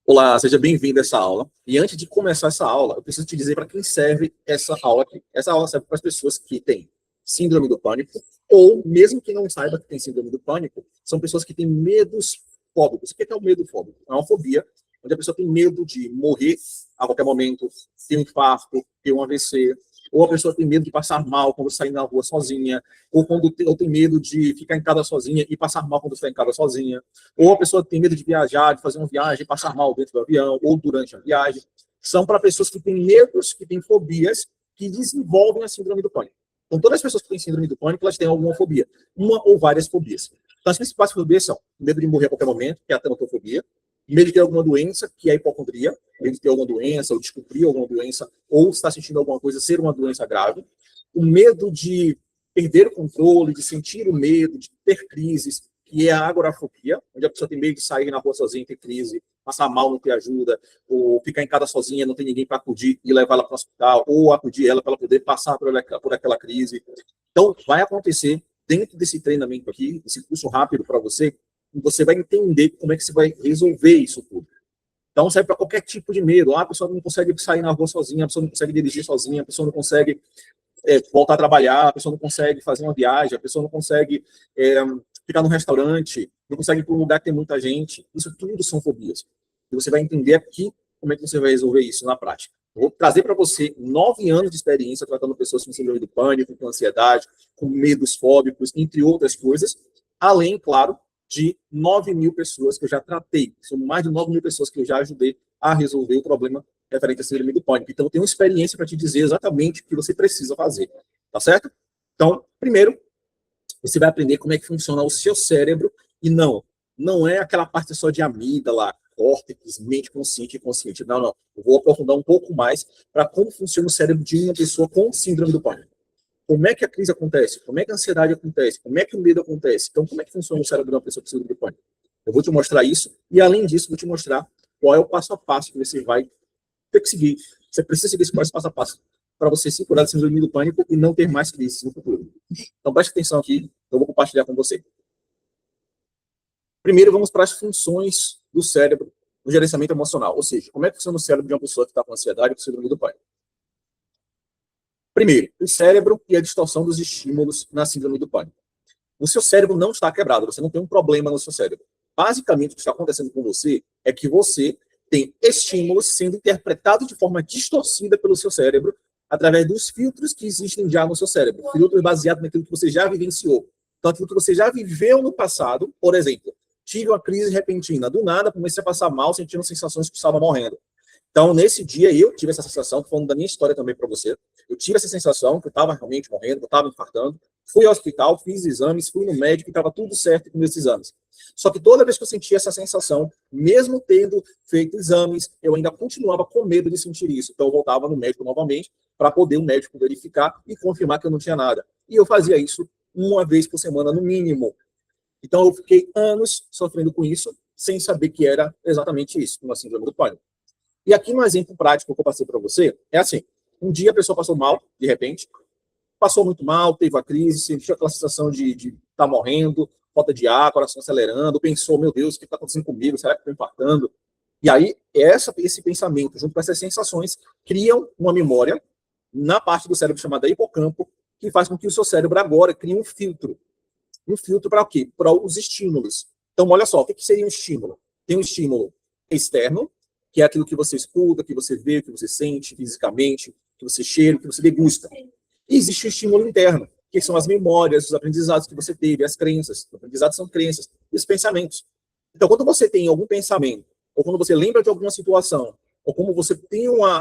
Olá, seja bem-vindo a essa aula. E antes de começar essa aula, eu preciso te dizer para quem serve essa aula aqui. Essa aula serve para as pessoas que têm síndrome do pânico, ou mesmo que não saiba que tem síndrome do pânico, são pessoas que têm medos fóbicos. O que é o medo fóbico? É uma fobia onde a pessoa tem medo de morrer a qualquer momento, ter um infarto, ter um AVC, ou a pessoa tem medo de passar mal quando sair na rua sozinha, ou tem medo de ficar em casa sozinha e passar mal quando está em casa sozinha, ou a pessoa tem medo de viajar, de fazer uma viagem, passar mal dentro do avião, ou durante a viagem. São para pessoas que têm medos, que têm fobias, que desenvolvem a síndrome do pânico. Então, todas as pessoas que têm síndrome do pânico, elas têm alguma fobia, uma ou várias fobias. Então, as principais fobias são medo de morrer a qualquer momento, que é a teratofobia, medo de ter alguma doença, que é a hipocondria, medo de ter alguma doença, ou descobrir alguma doença, ou estar sentindo alguma coisa, ser uma doença grave, o medo de perder o controle, de sentir o medo, de ter crises, que é a agorafobia, onde a pessoa tem medo de sair na rua sozinha, ter crise, passar mal, não ter ajuda, ou ficar em casa sozinha, não tem ninguém para acudir e levar ela para o hospital, ou acudir ela para ela poder passar por aquela crise. Então, vai acontecer dentro desse treinamento aqui, esse curso rápido para você, você vai entender como é que você vai resolver isso tudo. Então, serve para qualquer tipo de medo. A pessoa não consegue sair na rua sozinha, a pessoa não consegue dirigir sozinha, a pessoa não consegue voltar a trabalhar, a pessoa não consegue fazer uma viagem, a pessoa não consegue ficar num restaurante, não consegue ir para um lugar que tem muita gente. Isso tudo são fobias. E você vai entender aqui como é que você vai resolver isso na prática. Eu vou trazer para você 9 anos de experiência tratando pessoas com síndrome do pânico, com ansiedade, com medos fóbicos, entre outras coisas, além, claro, de 9.000 pessoas que eu já tratei. São mais de 9.000 pessoas que eu já ajudei a resolver o problema referente à síndrome do pânico. Então, eu tenho experiência para te dizer exatamente o que você precisa fazer. Tá certo? Então, primeiro, você vai aprender como é que funciona o seu cérebro. E não é aquela parte só de amígdala, córtex, mente consciente e inconsciente. Não. Eu vou aprofundar um pouco mais para como funciona o cérebro de uma pessoa com síndrome do pânico. Como é que a crise acontece? Como é que a ansiedade acontece? Como é que o medo acontece? Então, como é que funciona o cérebro de uma pessoa com síndrome do pânico? Eu vou te mostrar isso e, além disso, vou te mostrar qual é o passo a passo que você vai ter que seguir. Você precisa seguir esse passo a passo para você se curar da síndrome do pânico e não ter mais crises no futuro. Então, preste atenção aqui, eu vou compartilhar com você. Primeiro, vamos para as funções do cérebro no gerenciamento emocional, ou seja, como é que funciona o cérebro de uma pessoa que está com ansiedade ou com síndrome do pânico. Primeiro, o cérebro e a distorção dos estímulos na síndrome do pânico. O seu cérebro não está quebrado, você não tem um problema no seu cérebro. Basicamente, o que está acontecendo com você é que você tem estímulos sendo interpretados de forma distorcida pelo seu cérebro através dos filtros que existem já no seu cérebro. Filtros baseados naquilo que você já vivenciou. Então, aquilo que você já viveu no passado, por exemplo, tive uma crise repentina, do nada comecei a passar mal, sentindo sensações que estava morrendo. Então, nesse dia, eu tive essa sensação, estou falando da minha história também para você, eu tive essa sensação que eu estava realmente morrendo, que eu estava infartando, fui ao hospital, fiz exames, fui no médico e estava tudo certo com meus exames. Só que toda vez que eu sentia essa sensação, mesmo tendo feito exames, eu ainda continuava com medo de sentir isso. Então, eu voltava no médico novamente para poder o médico verificar e confirmar que eu não tinha nada. E eu fazia isso uma vez por semana, no mínimo. Então, eu fiquei anos sofrendo com isso, sem saber que era exatamente isso, uma síndrome do pânico. E aqui um exemplo prático que eu passei para você é assim, um dia a pessoa passou mal, de repente, passou muito mal, teve a crise, sentiu aquela sensação de estar morrendo, falta de ar, coração acelerando, pensou, meu Deus, o que está acontecendo comigo? Será que estou infartando? E aí, esse pensamento, junto com essas sensações, criam uma memória na parte do cérebro chamada hipocampo, que faz com que o seu cérebro agora crie um filtro. Um filtro para o quê? Para os estímulos. Então, olha só, o que seria um estímulo? Tem um estímulo externo, que é aquilo que você escuta, que você vê, que você sente fisicamente, que você cheira, que você degusta. E existe o estímulo interno, que são as memórias, os aprendizados que você teve, as crenças. Os aprendizados são crenças, e os pensamentos. Então, quando você tem algum pensamento, ou quando você lembra de alguma situação, ou como você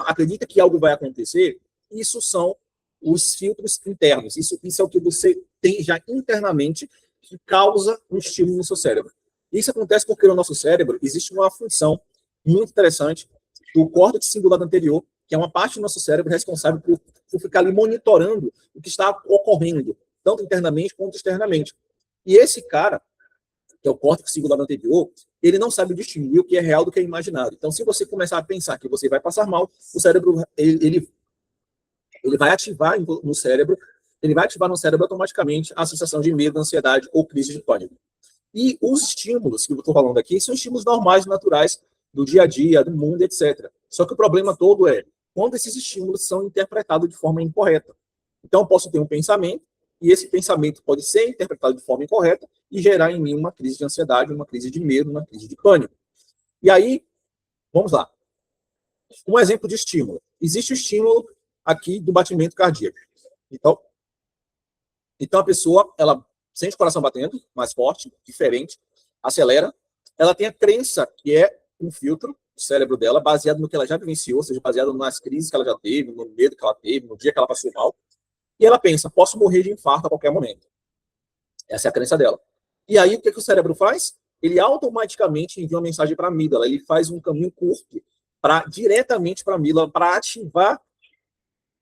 acredita que algo vai acontecer, isso são os filtros internos. Isso é o que você tem já internamente que causa um estímulo no seu cérebro. Isso acontece porque no nosso cérebro existe uma função muito interessante do córtex cingulado anterior, que é uma parte do nosso cérebro responsável por ficar ali monitorando o que está ocorrendo, tanto internamente quanto externamente. E esse cara, que é o córtex cingulado anterior, ele não sabe distinguir o que é real do que é imaginado. Então, se você começar a pensar que você vai passar mal, o cérebro ele vai ativar no cérebro, automaticamente a sensação de medo, ansiedade ou crise de pânico. E os estímulos que eu estou falando aqui são estímulos normais, naturais do dia a dia, do mundo, etc. Só que o problema todo é quando esses estímulos são interpretados de forma incorreta. Então, eu posso ter um pensamento, e esse pensamento pode ser interpretado de forma incorreta e gerar em mim uma crise de ansiedade, uma crise de medo, uma crise de pânico. E aí, vamos lá. Um exemplo de estímulo. Existe o estímulo aqui do batimento cardíaco. Então a pessoa, ela sente o coração batendo mais forte, diferente, acelera. Ela tem a crença que é um filtro do cérebro dela, baseado no que ela já vivenciou, ou seja, baseado nas crises que ela já teve, no medo que ela teve, no dia que ela passou mal. E ela pensa, posso morrer de infarto a qualquer momento. Essa é a crença dela. E aí, o que o cérebro faz? Ele automaticamente envia uma mensagem para a amígdala. Ele faz um caminho curto diretamente para a amígdala, para ativar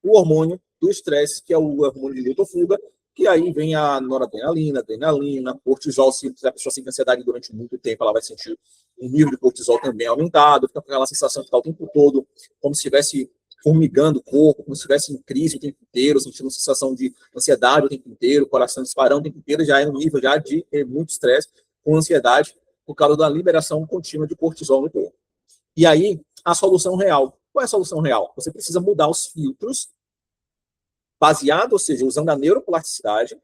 o hormônio do estresse, que é o hormônio de luta ou fuga, que aí vem a noradrenalina, adrenalina, cortisol. Se a pessoa sente ansiedade durante muito tempo, ela vai sentir um nível de cortisol também aumentado, fica com aquela sensação de estar o tempo todo como se estivesse formigando o corpo, como se estivesse em crise o tempo inteiro, sentindo sensação de ansiedade o tempo inteiro, coração disparando o tempo inteiro, já é um nível já de muito estresse, com ansiedade, por causa da liberação contínua de cortisol no corpo. E aí, a solução real. Qual é a solução real? Você precisa mudar os filtros, baseado, ou seja, usando a neuroplasticidade,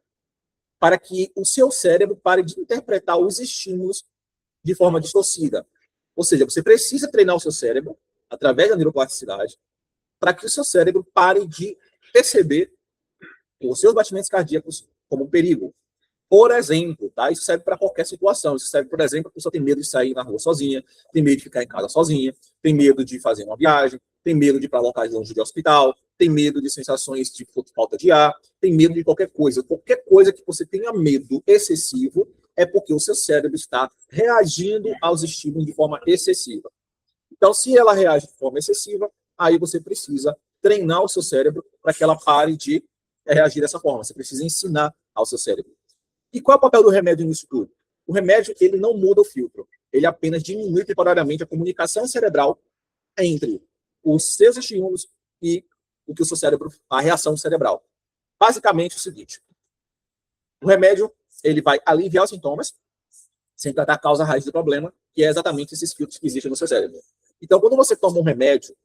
para que o seu cérebro pare de interpretar os estímulos de forma distorcida. Ou seja, você precisa treinar o seu cérebro, através da neuroplasticidade, para que o seu cérebro pare de perceber os seus batimentos cardíacos como um perigo. Por exemplo, tá? Isso serve para qualquer situação. Isso serve, por exemplo, a pessoa tem medo de sair na rua sozinha, tem medo de ficar em casa sozinha, tem medo de fazer uma viagem, tem medo de ir para locais longe de hospital, tem medo de sensações de falta de ar, tem medo de qualquer coisa. Qualquer coisa que você tenha medo excessivo é porque o seu cérebro está reagindo aos estímulos de forma excessiva. Então, se ela reage de forma excessiva, aí você precisa treinar o seu cérebro para que ela pare de reagir dessa forma. Você precisa ensinar ao seu cérebro. E qual é o papel do remédio nisso tudo? O remédio, ele não muda o filtro. Ele apenas diminui temporariamente a comunicação cerebral entre os seus estímulos e o que o seu cérebro, a reação cerebral. Basicamente é o seguinte: o remédio, ele vai aliviar os sintomas, sem tratar a causa raiz do problema, que é exatamente esses filtros que existem no seu cérebro. Então, quando você toma um remédio,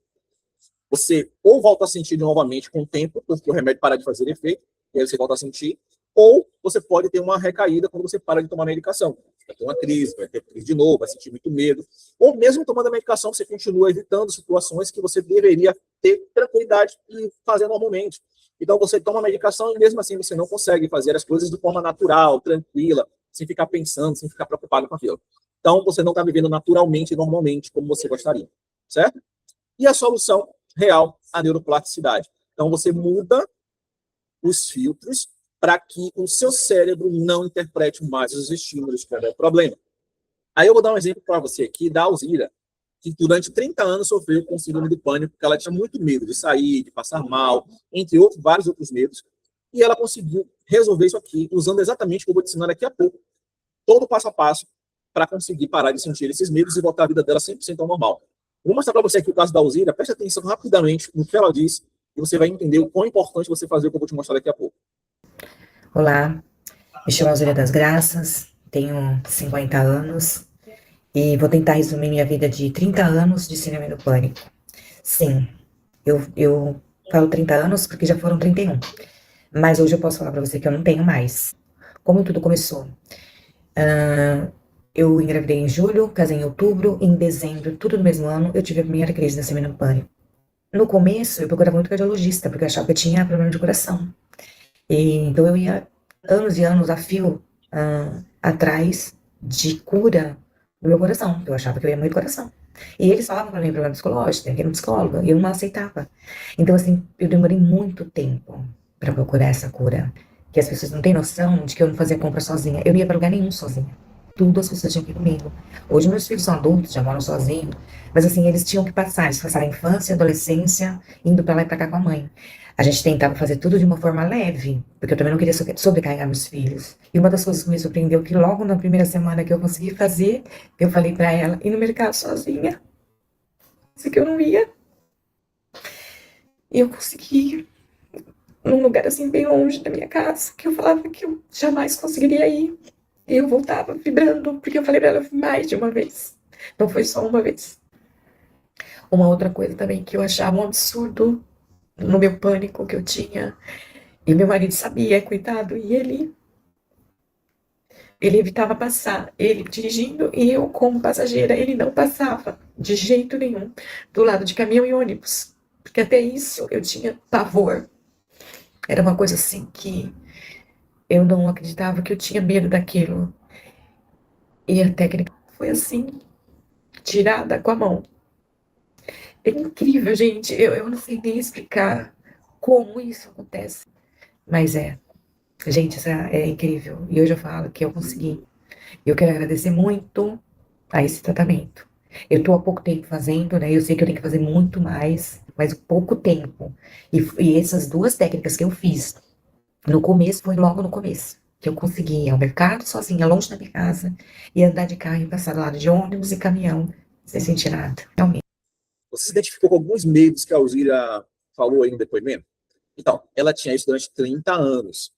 você ou volta a sentir novamente com o tempo, porque o remédio para de fazer efeito, e aí você volta a sentir, ou você pode ter uma recaída quando você para de tomar medicação. Vai ter uma crise, vai ter crise de novo, vai sentir muito medo. Ou mesmo tomando a medicação, você continua evitando situações que você deveria ter tranquilidade e fazer normalmente. Então, você toma a medicação e mesmo assim você não consegue fazer as coisas de forma natural, tranquila, sem ficar pensando, sem ficar preocupado com aquilo. Então, você não está vivendo naturalmente e normalmente como você gostaria, certo? E a solução real, a neuroplasticidade. Então, você muda os filtros para que o seu cérebro não interprete mais os estímulos, que é o problema. Aí eu vou dar um exemplo para você aqui da Alzira, que durante 30 anos sofreu com síndrome do pânico, porque ela tinha muito medo de sair, de passar mal, entre outros, vários outros medos, e ela conseguiu resolver isso aqui, usando exatamente o que eu vou te ensinar daqui a pouco, todo o passo a passo, para conseguir parar de sentir esses medos e voltar a vida dela 100% ao normal. Vou mostrar para você aqui o caso da Alzira, preste atenção rapidamente no que ela diz, e você vai entender o quão importante você fazer o que eu vou te mostrar daqui a pouco. Olá, me chamo Alzira das Graças, tenho 50 anos e vou tentar resumir minha vida de 30 anos de síndrome do pânico. Sim, eu falo 30 anos porque já foram 31, mas hoje eu posso falar para você que eu não tenho mais. Como tudo começou? Eu engravidei em julho, casei em outubro, em dezembro, tudo no mesmo ano, eu tive a primeira crise da síndrome do pânico. No começo, eu procurava muito cardiologista, porque eu achava que eu tinha problema de coração. Então eu ia anos e anos a fio atrás de cura do meu coração. Eu achava que eu ia morrer do coração. E eles falavam para mim problema psicológico, tem que ir no psicólogo, e eu não aceitava. Então, assim, eu demorei muito tempo para procurar essa cura. Que as pessoas não têm noção de que eu não fazia compra sozinha. Eu não ia para lugar nenhum sozinha. Tudo as pessoas tinham que ir comigo. Hoje meus filhos são adultos, já moram sozinhos. Mas assim, eles tinham que passar. Eles passaram a infância, a adolescência, indo para lá e para cá com a mãe. A gente tentava fazer tudo de uma forma leve, porque eu também não queria sobrecarregar meus filhos. E uma das coisas que me surpreendeu que logo na primeira semana que eu consegui fazer, eu falei para ela ir no mercado sozinha. Disse que eu não ia. E eu consegui num lugar assim bem longe da minha casa, que eu falava que eu jamais conseguiria ir. E eu voltava vibrando, porque eu falei pra ela mais de uma vez. Não foi só uma vez. Uma outra coisa também que eu achava um absurdo no meu pânico que eu tinha, e meu marido sabia, coitado, e ele evitava passar, ele dirigindo e eu como passageira, ele não passava de jeito nenhum do lado de caminhão e ônibus, porque até isso eu tinha pavor. Era uma coisa assim que eu não acreditava, que eu tinha medo daquilo. E a técnica foi assim, tirada com a mão. É incrível, gente. Eu não sei nem explicar como isso acontece. Mas é, gente, isso é incrível. E hoje eu falo que eu consegui. Eu quero agradecer muito a esse tratamento. Eu estou há pouco tempo fazendo, né? Eu sei que eu tenho que fazer muito mais, mas pouco tempo. E essas duas técnicas que eu fiz no começo, foi logo no começo, que eu consegui ir ao mercado sozinha, longe da minha casa, e andar de carro e passar do lado de ônibus e caminhão, sem sentir nada, realmente. Você se identificou com alguns medos que a Alzira falou aí no depoimento? Então, ela tinha isso durante 30 anos.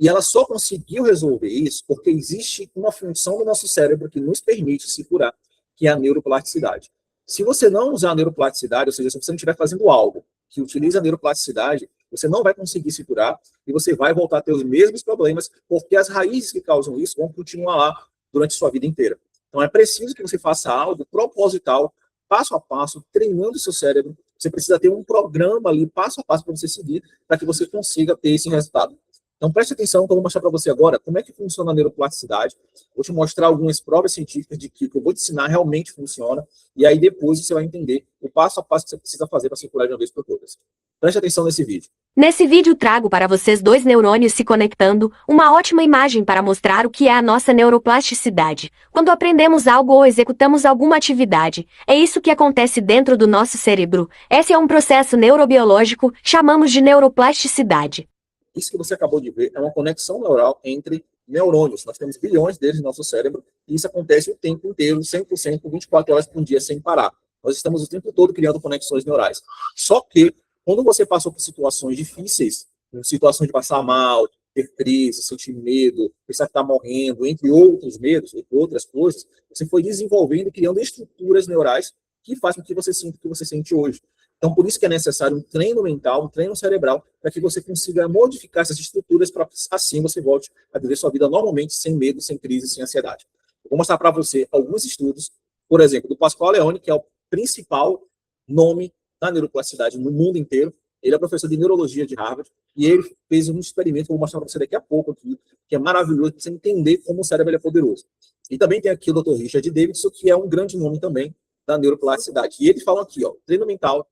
E ela só conseguiu resolver isso porque existe uma função do nosso cérebro que nos permite se curar, que é a neuroplasticidade. Se você não usar a neuroplasticidade, ou seja, se você não estiver fazendo algo que utiliza a neuroplasticidade, você não vai conseguir se curar e você vai voltar a ter os mesmos problemas, porque as raízes que causam isso vão continuar lá durante a sua vida inteira. Então é preciso que você faça algo proposital, passo a passo, treinando o seu cérebro. Você precisa ter um programa ali, passo a passo, para você seguir, para que você consiga ter esse resultado. Então preste atenção que eu vou mostrar para você agora como é que funciona a neuroplasticidade. Vou te mostrar algumas provas científicas de que o que eu vou te ensinar realmente funciona, e aí depois você vai entender o passo a passo que você precisa fazer para se curar de uma vez por todas. Preste atenção nesse vídeo. Nesse vídeo trago para vocês dois neurônios se conectando, uma ótima imagem para mostrar o que é a nossa neuroplasticidade. Quando aprendemos algo ou executamos alguma atividade, é isso que acontece dentro do nosso cérebro. Esse é um processo neurobiológico, chamamos de neuroplasticidade. Isso que você acabou de ver é uma conexão neural entre neurônios. Nós temos bilhões deles no nosso cérebro, e isso acontece o tempo inteiro, 100%, 24 horas por dia, sem parar. Nós estamos o tempo todo criando conexões neurais. Só que, quando você passou por situações difíceis, situações de passar mal, ter crise, sentir medo, pensar que está morrendo, entre outros medos, entre outras coisas, você foi desenvolvendo e criando estruturas neurais que fazem com que você sinta o que você sente hoje. Então, por isso que é necessário um treino mental, um treino cerebral, para que você consiga modificar essas estruturas para assim você volte a viver sua vida normalmente, sem medo, sem crise, sem ansiedade. Eu vou mostrar para você alguns estudos, por exemplo, do Pascoal Leone, que é o principal nome da neuroplasticidade no mundo inteiro. Ele é professor de neurologia de Harvard, e ele fez um experimento que eu vou mostrar para você daqui a pouco aqui, que é maravilhoso para você entender como o cérebro é poderoso. E também tem aqui o Dr. Richard Davidson, que é um grande nome também da neuroplasticidade. E eles falam aqui, ó, treino mental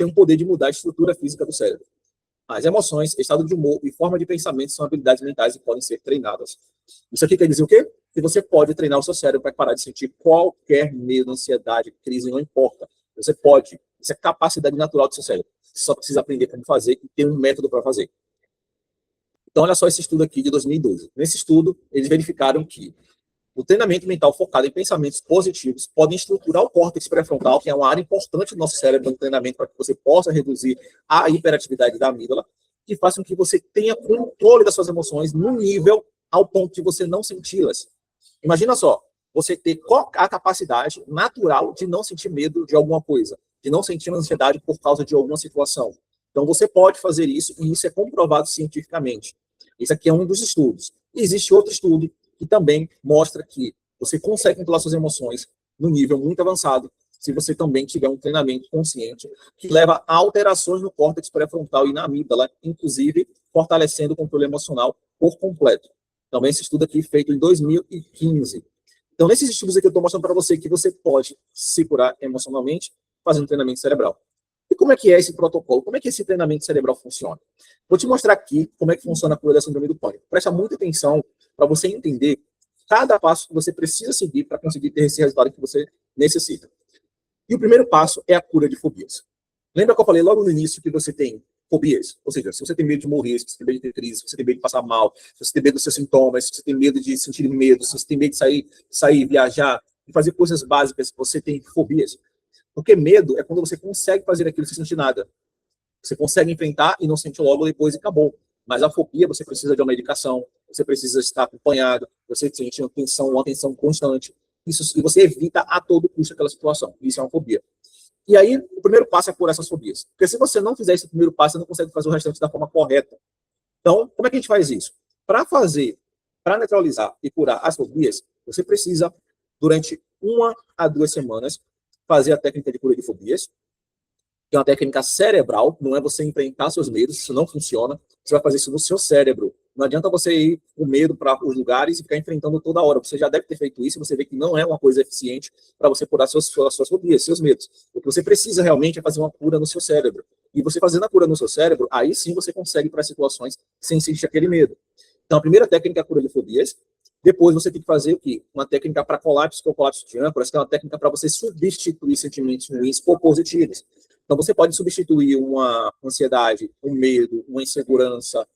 tem um poder de mudar a estrutura física do cérebro. As emoções, estado de humor e forma de pensamento são habilidades mentais e podem ser treinadas. Isso aqui quer dizer o quê? Que você pode treinar o seu cérebro para parar de sentir qualquer medo, ansiedade, crise, não importa. Você pode. Isso é capacidade natural do seu cérebro. Você só precisa aprender como fazer e ter um método para fazer. Então, olha só esse estudo aqui de 2012. Nesse estudo, eles verificaram que o treinamento mental focado em pensamentos positivos pode estruturar o córtex pré-frontal, que é uma área importante do nosso cérebro no treinamento para que você possa reduzir a hiperatividade da amígdala, que faça com que você tenha controle das suas emoções no nível ao ponto de você não senti-las. Imagina só, você ter a capacidade natural de não sentir medo de alguma coisa, de não sentir ansiedade por causa de alguma situação. Então você pode fazer isso, e isso é comprovado cientificamente. Esse aqui é um dos estudos. E existe outro estudo que também mostra que você consegue controlar suas emoções no nível muito avançado, se você também tiver um treinamento consciente, que leva a alterações no córtex pré-frontal e na amígdala, inclusive fortalecendo o controle emocional por completo. Também esse estudo aqui feito em 2015. Então, nesses estudos aqui eu estou mostrando para você que você pode se curar emocionalmente fazendo treinamento cerebral. E como é que é esse protocolo? Como é que esse treinamento cerebral funciona? Vou te mostrar aqui como é que funciona a cura da síndrome do pânico. Presta muita atenção para você entender cada passo que você precisa seguir para conseguir ter esse resultado que você necessita. E o primeiro passo é a cura de fobias. Lembra que eu falei logo no início que você tem fobias? Ou seja, se você tem medo de morrer, se você tem medo de ter crise, se você tem medo de passar mal, se você tem medo dos seus sintomas, se você tem medo de sentir medo, se você tem medo de sair, viajar, e fazer coisas básicas, você tem fobias. Porque medo é quando você consegue fazer aquilo sem sentir nada. Você consegue enfrentar e não sente logo depois e acabou. Mas a fobia, você precisa de uma medicação, você precisa estar acompanhado, você sente uma tensão constante. Isso, e você evita a todo custo aquela situação. Isso é uma fobia. E aí, o primeiro passo é curar essas fobias. Porque se você não fizer esse primeiro passo, você não consegue fazer o restante da forma correta. Então, como é que a gente faz isso? Para neutralizar e curar as fobias, você precisa, durante 1 a 2 semanas, fazer a técnica de cura de fobias, que é uma técnica cerebral, não é você enfrentar seus medos, isso não funciona. Você vai fazer isso no seu cérebro. Não adianta você ir com medo para os lugares e ficar enfrentando toda hora. Você já deve ter feito isso e você vê que não é uma coisa eficiente para você curar suas fobias, seus medos. O que você precisa realmente é fazer uma cura no seu cérebro. E você fazendo a cura no seu cérebro, aí sim você consegue ir para situações sem sentir aquele medo. Então, a primeira técnica é a cura de fobias. Depois você tem que fazer o quê? Uma técnica para colapso, que é o colapso de âncoras, que é uma técnica para você substituir sentimentos ruins por positivos. Então, você pode substituir uma ansiedade, um medo, uma insegurança.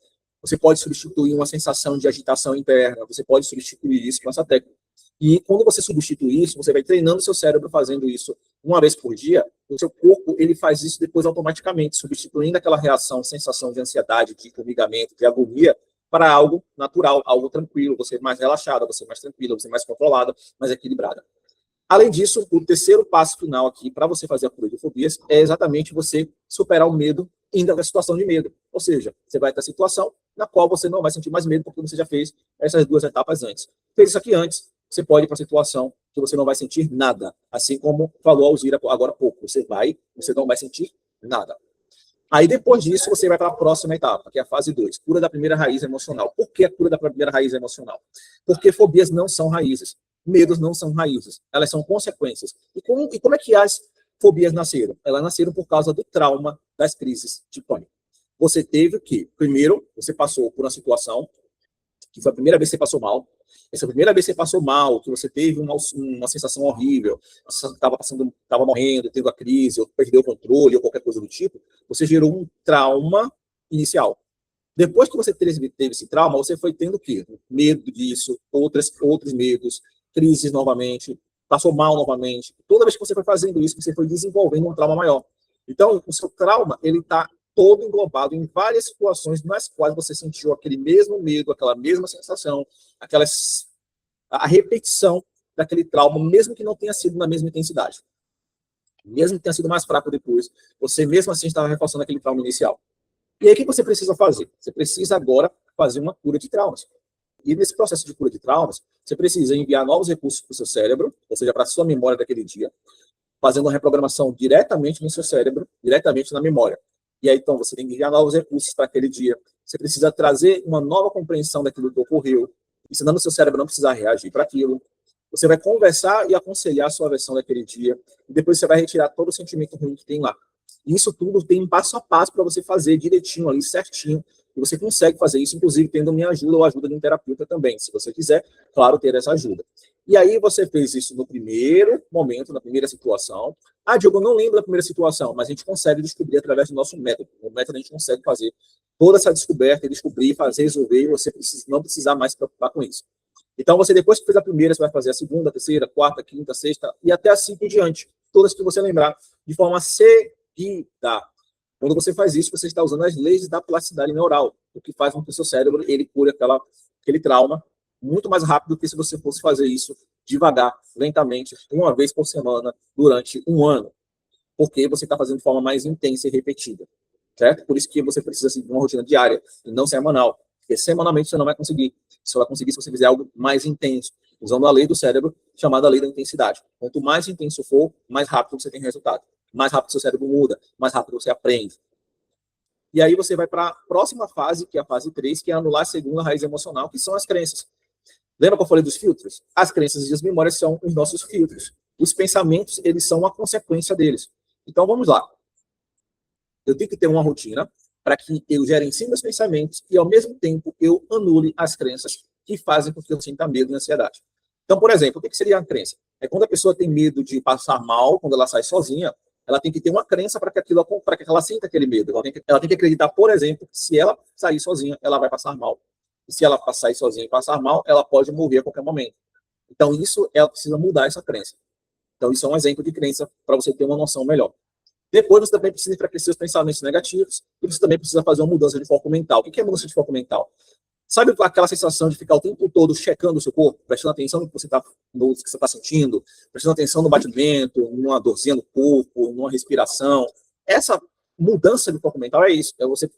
Você pode substituir uma sensação de agitação interna. Você pode substituir isso com essa técnica. E quando você substitui isso, você vai treinando o seu cérebro fazendo isso 1 vez por dia. O seu corpo ele faz isso depois automaticamente, substituindo aquela reação, sensação de ansiedade, de formigamento, de agonia, para algo natural, algo tranquilo. Você mais relaxada, você mais tranquila, você mais controlada, mais equilibrada. Além disso, o terceiro passo final aqui para você fazer a cura de fobias é exatamente você superar o medo indo da situação de medo. Ou seja, você vai ter a situação na qual você não vai sentir mais medo porque você já fez essas 2 etapas antes. Fez isso aqui antes, você pode ir para a situação que você não vai sentir nada. Assim como falou a Alzira agora há pouco. Você não vai sentir nada. Aí, depois disso, você vai para a próxima etapa, que é a fase 2, cura da primeira raiz emocional. Por que a cura da primeira raiz emocional? Porque fobias não são raízes. Medos não são raízes, elas são consequências. E como é que as fobias nasceram? Elas nasceram por causa do trauma das crises de pânico. Você teve que, primeiro, você passou por uma situação, que foi a primeira vez que você passou mal. Essa primeira vez que você passou mal, que você teve uma sensação horrível, você estava morrendo, teve a crise, ou perdeu o controle, ou qualquer coisa do tipo, você gerou um trauma inicial. Depois que você teve esse trauma, você foi tendo o quê? Medo disso, outros medos, crises novamente, passou mal novamente. Toda vez que você foi fazendo isso, você foi desenvolvendo um trauma maior. Então, o seu trauma, ele está todo englobado em várias situações nas quais você sentiu aquele mesmo medo, aquela mesma sensação, a repetição daquele trauma, mesmo que não tenha sido na mesma intensidade. Mesmo que tenha sido mais fraco depois, você mesmo assim estava reforçando aquele trauma inicial. E aí, o que você precisa fazer? Você precisa agora fazer uma cura de traumas. E nesse processo de cura de traumas, você precisa enviar novos recursos para o seu cérebro, ou seja, para a sua memória daquele dia, fazendo uma reprogramação diretamente no seu cérebro, diretamente na memória. E aí, então, você tem que enviar novos recursos para aquele dia. Você precisa trazer uma nova compreensão daquilo que ocorreu, ensinando o seu cérebro a não precisar reagir para aquilo. Você vai conversar e aconselhar a sua versão daquele dia, e depois você vai retirar todo o sentimento ruim que tem lá. E isso tudo tem um passo a passo para você fazer direitinho ali, certinho. E você consegue fazer isso, inclusive, tendo minha ajuda ou a ajuda de um terapeuta também, se você quiser, claro, ter essa ajuda. E aí você fez isso no primeiro momento, na primeira situação. Ah, Diogo, eu não lembro da primeira situação, mas a gente consegue descobrir através do nosso método. No método a gente consegue fazer toda essa descoberta, descobrir, fazer, resolver, e você não precisar mais se preocupar com isso. Então, você depois que fez a primeira, você vai fazer a segunda, a terceira, a quarta, a quinta, a sexta, e até assim por diante. Todas que você lembrar, de forma seguida. Quando você faz isso, você está usando as leis da plasticidade neural, o que faz com que o seu cérebro ele cure aquele trauma muito mais rápido do que se você fosse fazer isso devagar, lentamente, 1 vez por semana, durante 1 ano. Porque você está fazendo de forma mais intensa e repetida. Certo? Por isso que você precisa de uma rotina diária e não semanal. Porque semanalmente você não vai conseguir. Você só vai conseguir se você fizer algo mais intenso, usando a lei do cérebro, chamada lei da intensidade. Quanto mais intenso for, mais rápido você tem resultado. Mais rápido seu cérebro muda, mais rápido você aprende. E aí você vai para a próxima fase, que é a fase 3, que é anular a segunda raiz emocional, que são as crenças. Lembra que eu falei dos filtros? As crenças e as memórias são os nossos filtros. Os pensamentos, eles são a consequência deles. Então, vamos lá. Eu tenho que ter uma rotina para que eu gerencie meus pensamentos e, ao mesmo tempo, eu anule as crenças que fazem com que eu sinta medo e ansiedade. Então, por exemplo, o que seria a crença? É quando a pessoa tem medo de passar mal, quando ela sai sozinha, ela tem que ter uma crença para que ela sinta aquele medo. Ela tem que acreditar, por exemplo, que se ela sair sozinha, ela vai passar mal. E se ela sair sozinha e passar mal, ela pode morrer a qualquer momento. Então, ela precisa mudar essa crença. Então, isso é um exemplo de crença para você ter uma noção melhor. Depois, você também precisa enfraquecer os pensamentos negativos e você também precisa fazer uma mudança de foco mental. O que é mudança de foco mental? Sabe aquela sensação de ficar o tempo todo checando o seu corpo, prestando atenção no que você está sentindo, prestando atenção no batimento, numa dorzinha no corpo, numa respiração? Essa mudança de foco mental é isso, é você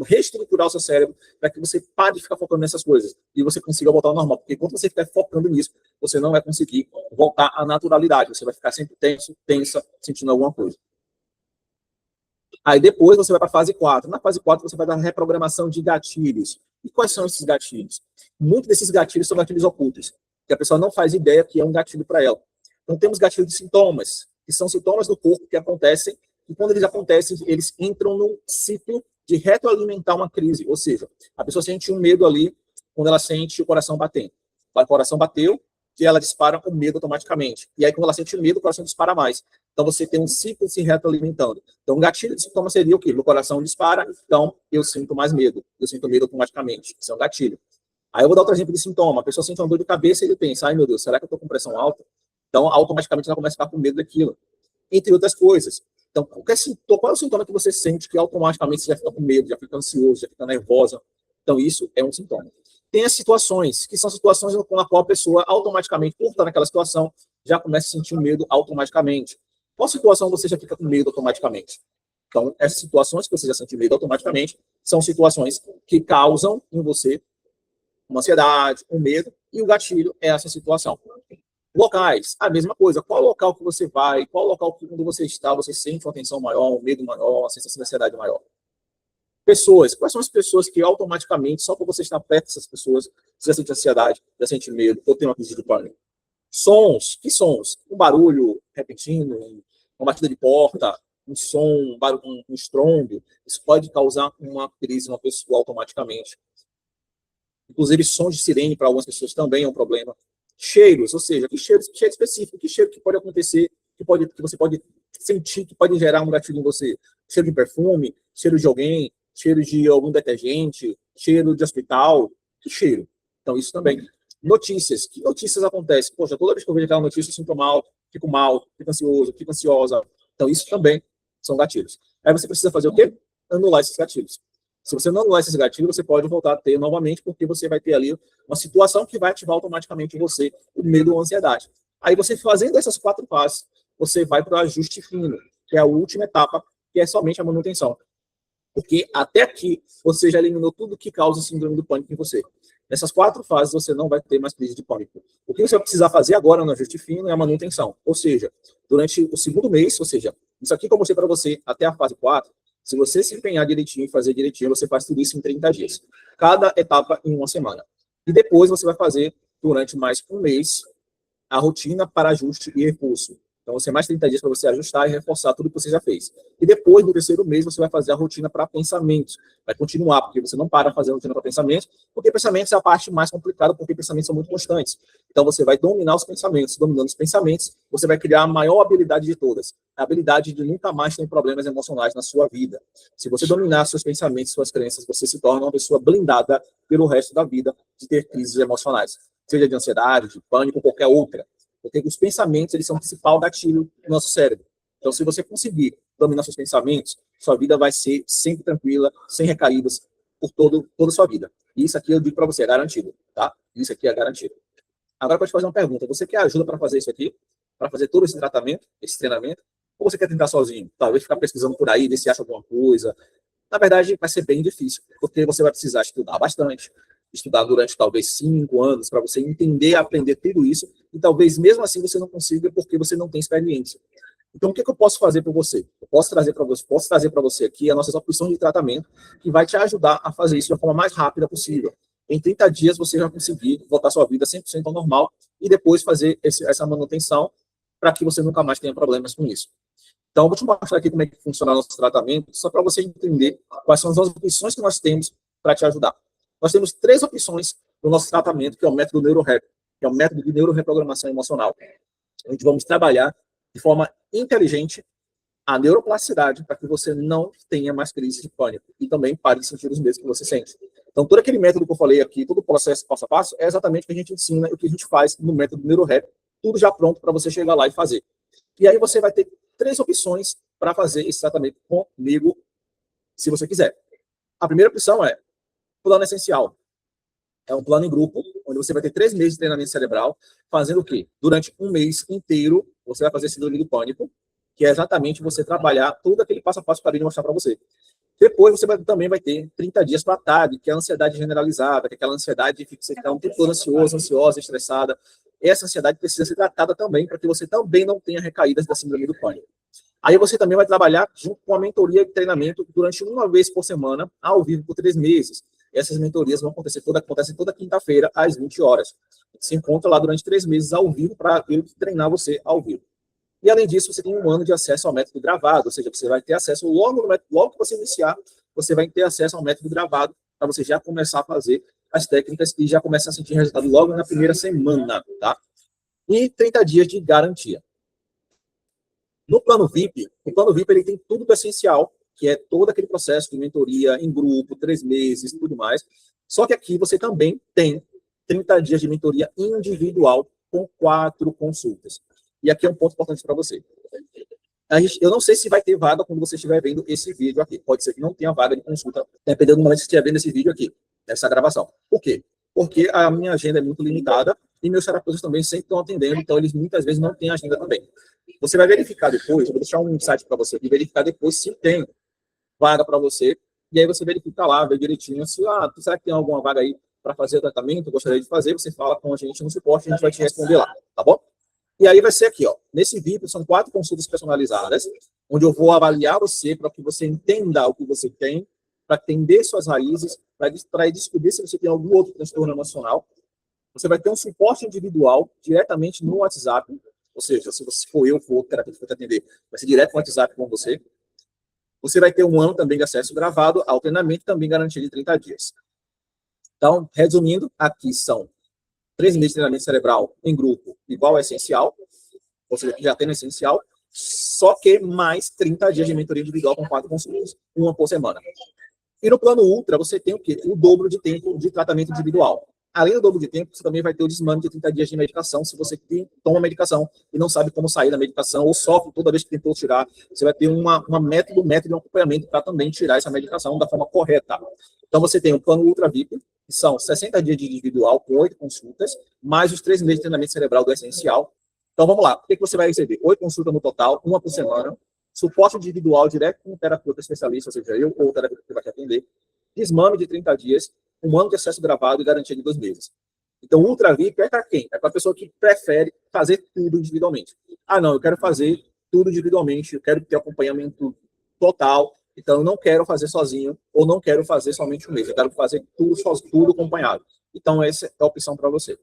reestruturar o seu cérebro para que você pare de ficar focando nessas coisas e você consiga voltar ao normal. Porque quando você ficar focando nisso, você não vai conseguir voltar à naturalidade, você vai ficar sempre tenso, tensa, sentindo alguma coisa. Aí depois você vai para a fase 4. Na fase 4 você vai dar reprogramação de gatilhos. E quais são esses gatilhos? Muitos desses gatilhos são gatilhos ocultos, que a pessoa não faz ideia que é um gatilho para ela. Então temos gatilhos de sintomas, que são sintomas do corpo que acontecem, e quando eles acontecem, eles entram num ciclo de retroalimentar uma crise. Ou seja, a pessoa sente um medo ali quando ela sente o coração batendo. O coração bateu, e ela dispara o medo automaticamente. E aí, quando ela sente medo, o coração dispara mais. Então, você tem um ciclo se retroalimentando. Então, um gatilho de sintoma seria o quê? Meu coração dispara, então eu sinto mais medo. Eu sinto medo automaticamente. Isso é um gatilho. Aí eu vou dar outro exemplo de sintoma. A pessoa sente uma dor de cabeça e ele pensa, ai meu Deus, será que eu estou com pressão alta? Então, automaticamente ela começa a ficar com medo daquilo. Entre outras coisas. Então, qual é o sintoma que você sente que automaticamente você já fica com medo, já fica ansioso, já fica nervosa? Então, isso é um sintoma. Tem as situações, que são situações com a qual a pessoa automaticamente, por estar naquela situação, já começa a sentir um medo automaticamente. Qual situação você já fica com medo automaticamente? Então, essas situações que você já sente medo automaticamente são situações que causam em você uma ansiedade, um medo, e o gatilho é essa situação. Locais, a mesma coisa. Qual local que você vai, qual local que quando você está, você sente uma tensão maior, um medo maior, uma sensação de ansiedade maior. Pessoas, quais são as pessoas que automaticamente, só por você estar perto dessas pessoas, você já sente ansiedade, já sente medo, ou tem uma crise de pânico? Sons, que sons? Um barulho repentino, uma batida de porta, um som, um estrondo, isso pode causar uma crise na pessoa automaticamente. Inclusive, sons de sirene para algumas pessoas também é um problema. Cheiros, ou seja, que cheiro específico, que cheiro que pode acontecer, que você pode sentir, que pode gerar um gatilho em você. Cheiro de perfume, cheiro de alguém, cheiro de algum detergente, cheiro de hospital, que cheiro. Então, isso também. Notícias. Que notícias acontecem? Poxa, toda vez que eu vejo aquela notícia, eu sinto mal, fico ansioso, fico ansiosa. Então, isso também são gatilhos. Aí você precisa fazer o quê? Anular esses gatilhos. Se você não anular esses gatilhos, você pode voltar a ter novamente, porque você vai ter ali uma situação que vai ativar automaticamente em você o medo ou a ansiedade. Aí você fazendo essas 4 fases, você vai para o ajuste fino, que é a última etapa, que é somente a manutenção. Porque até aqui você já eliminou tudo que causa síndrome do pânico em você. Nessas 4 fases você não vai ter mais crise de pânico. O que você vai precisar fazer agora no ajuste fino é a manutenção. Ou seja, durante o segundo mês, ou seja, isso aqui que eu mostrei para você até a fase 4, se você se empenhar direitinho e fazer direitinho, você faz tudo isso em 30 dias. Cada etapa em uma semana. E depois você vai fazer, durante mais um mês, a rotina para ajuste e reforço. Então, você mais 30 dias para você ajustar e reforçar tudo que você já fez. E depois, no terceiro mês, você vai fazer a rotina para pensamentos. Vai continuar, porque você não para fazer a rotina para pensamentos, porque pensamentos é a parte mais complicada, porque pensamentos são muito constantes. Então, você vai dominar os pensamentos. Dominando os pensamentos, você vai criar a maior habilidade de todas. A habilidade de nunca mais ter problemas emocionais na sua vida. Se você dominar seus pensamentos, suas crenças, você se torna uma pessoa blindada pelo resto da vida de ter crises emocionais. Seja de ansiedade, de pânico, ou qualquer outra. Porque os pensamentos, eles são o principal gatilho do nosso cérebro. Então, se você conseguir dominar seus pensamentos, sua vida vai ser sempre tranquila, sem recaídas, por toda a sua vida. E isso aqui eu digo para você, é garantido, tá? Isso aqui é garantido. Agora, pode fazer uma pergunta. Você quer ajuda para fazer isso aqui? Para fazer todo esse tratamento, esse treinamento? Ou você quer tentar sozinho? Talvez ficar pesquisando por aí, ver se acha alguma coisa. Na verdade, vai ser bem difícil, porque você vai precisar estudar bastante, estudar durante talvez 5 anos, para você entender, aprender tudo isso, e talvez mesmo assim você não consiga, porque você não tem experiência. Então, o que eu posso fazer para você? Eu posso trazer para você aqui as nossas opções de tratamento, que vai te ajudar a fazer isso da forma mais rápida possível. Em 30 dias, você vai conseguir voltar sua vida 100% ao normal, e depois fazer essa manutenção, para que você nunca mais tenha problemas com isso. Então, eu vou te mostrar aqui como é que funciona o nosso tratamento, só para você entender quais são as opções que nós temos para te ajudar. Nós temos 3 opções no nosso tratamento, que é o método NeuroRep, que é o método de neuroreprogramação emocional. Onde vamos trabalhar de forma inteligente a neuroplasticidade para que você não tenha mais crise de pânico e também pare de sentir os medos que você sente. Então, todo aquele método que eu falei aqui, todo o processo passo a passo, é exatamente o que a gente ensina e o que a gente faz no método NeuroRep, tudo já pronto para você chegar lá e fazer. E aí você vai ter 3 opções para fazer esse tratamento comigo, se você quiser. A primeira opção é plano essencial. É um plano em grupo, onde você vai ter 3 meses de treinamento cerebral, fazendo o quê? Durante um mês inteiro, você vai fazer síndrome do pânico, que é exatamente você trabalhar todo aquele passo a passo que eu acabei de mostrar para você. Depois também vai ter 30 dias para a TAG, que é a ansiedade generalizada, que é aquela ansiedade de ficar um tempo todo ansioso, ansiosa, estressada. Essa ansiedade precisa ser tratada também, para que você também não tenha recaídas da síndrome do pânico. Aí você também vai trabalhar junto com a mentoria de treinamento durante uma vez por semana, ao vivo por 3 meses. Essas mentorias vão acontecem toda quinta-feira, às 20 horas. Se encontra lá durante 3 meses ao vivo, para eu treinar você ao vivo. E, além disso, você tem um ano de acesso ao método gravado, ou seja, você vai ter acesso logo que você iniciar, você vai ter acesso ao método gravado, para você já começar a fazer as técnicas e já começar a sentir resultado logo na primeira semana, tá? E 30 dias de garantia. No plano VIP, o plano VIP ele tem tudo do essencial, que é todo aquele processo de mentoria em grupo, 3 meses, tudo mais. Só que aqui você também tem 30 dias de mentoria individual com 4 consultas. E aqui é um ponto importante para você. Eu não sei se vai ter vaga quando você estiver vendo esse vídeo aqui. Pode ser que não tenha vaga de consulta, dependendo do momento que você estiver vendo esse vídeo aqui, essa gravação. Por quê? Porque a minha agenda é muito limitada e meus terapeutas também sempre estão atendendo, então eles muitas vezes não têm agenda também. Você vai verificar depois, eu vou deixar um site para você e verificar depois se tem vaga para você, e aí você verifica lá, vê direitinho, se, será que tem alguma vaga aí para fazer o tratamento, eu gostaria de fazer, você fala com a gente no suporte, a gente vai te responder lá, tá bom? E aí vai ser aqui, ó, nesse VIP são 4 consultas personalizadas, onde eu vou avaliar você para que você entenda o que você tem, para entender suas raízes, para descobrir se você tem algum outro transtorno emocional. Você vai ter um suporte individual diretamente no WhatsApp, ou seja, se você for eu, for outro terapeuta que for te atender, vai ser direto no WhatsApp com você. Você vai ter um ano também de acesso gravado ao treinamento, também garantido de 30 dias. Então, resumindo, aqui são 3 meses de treinamento cerebral em grupo, igual ao essencial, ou seja, já tem no essencial, só que mais 30 dias de mentoria individual com 4 consultas, uma por semana. E no plano Ultra, você tem o quê? O dobro de tempo de tratamento individual. Além do dobro de tempo, você também vai ter o desmame de 30 dias de medicação, se você toma medicação e não sabe como sair da medicação, ou sofre toda vez que tentou tirar, você vai ter um método de acompanhamento para também tirar essa medicação da forma correta. Então, você tem o plano Ultra VIP, que são 60 dias de individual, com 8 consultas, mais os 3 meses de treinamento cerebral do essencial. Então, vamos lá. O que você vai receber? 8 consultas no total, uma por semana, suporte individual direto com o terapeuta especialista, ou seja, eu ou o terapeuta que vai te atender, desmame de 30 dias, um ano de acesso gravado e garantia de 2 meses. Então, o Ultra VIP é para quem? É para a pessoa que prefere fazer tudo individualmente. Não, eu quero fazer tudo individualmente, eu quero ter acompanhamento total, então eu não quero fazer sozinho, ou não quero fazer somente um mês, eu quero fazer tudo acompanhado. Então, essa é a opção para você.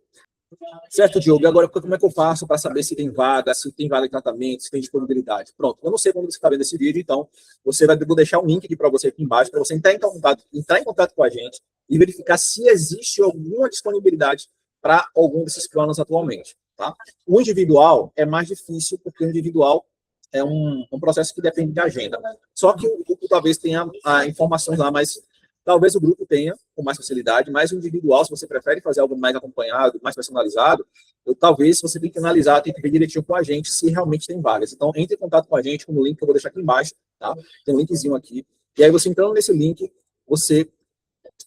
Certo, Diogo, e agora como é que eu faço para saber se tem vaga de tratamento, se tem disponibilidade? Pronto, eu não sei quando você está vendo esse vídeo, então vou deixar um link aqui para você aqui embaixo, para você entrar em contato com a gente e verificar se existe alguma disponibilidade para algum desses planos atualmente. Tá? O individual é mais difícil, porque o individual é um processo que depende de agenda. Só que o grupo talvez tenha informações lá, mas talvez o grupo tenha com mais facilidade, mas o individual, se você prefere fazer algo mais acompanhado, mais personalizado, talvez você tenha que analisar, tem que ver direitinho com a gente se realmente tem vagas. Então, entre em contato com a gente, com o link que eu vou deixar aqui embaixo, tá? Tem um linkzinho aqui. E aí, você entrando nesse link, você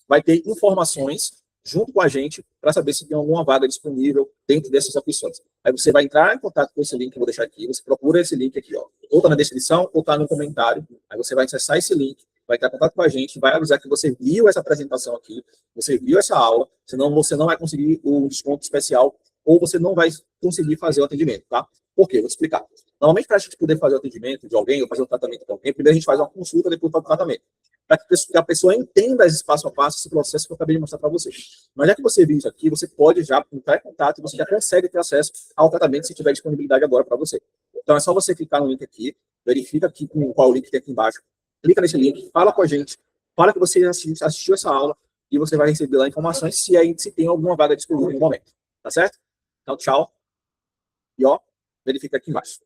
vai ter informações junto com a gente para saber se tem alguma vaga disponível dentro dessas opções. Aí você vai entrar em contato com esse link que eu vou deixar aqui, você procura esse link aqui, ó, ou tá na descrição, ou tá no comentário. Aí você vai acessar esse link, vai estar em contato com a gente, vai avisar que você viu essa apresentação aqui, você viu essa aula, senão você não vai conseguir o desconto especial, ou você não vai conseguir fazer o atendimento, tá? Por quê? Vou te explicar. Normalmente, para a gente poder fazer o atendimento de alguém, ou fazer um tratamento de alguém, primeiro a gente faz uma consulta, depois faz o tratamento. Para que a pessoa entenda esse passo a passo, esse processo que eu acabei de mostrar para vocês. Mas já que você viu isso aqui, você pode já entrar em contato e você já consegue ter acesso ao tratamento se tiver disponibilidade agora para você. Então, é só você clicar no link aqui, verifica aqui qual o link que tem aqui embaixo, clica nesse link, fala com a gente, fala que você assistiu essa aula e você vai receber lá informações se tem alguma vaga disponível no momento. Tá certo? Então, tchau. E, ó, verifica aqui embaixo.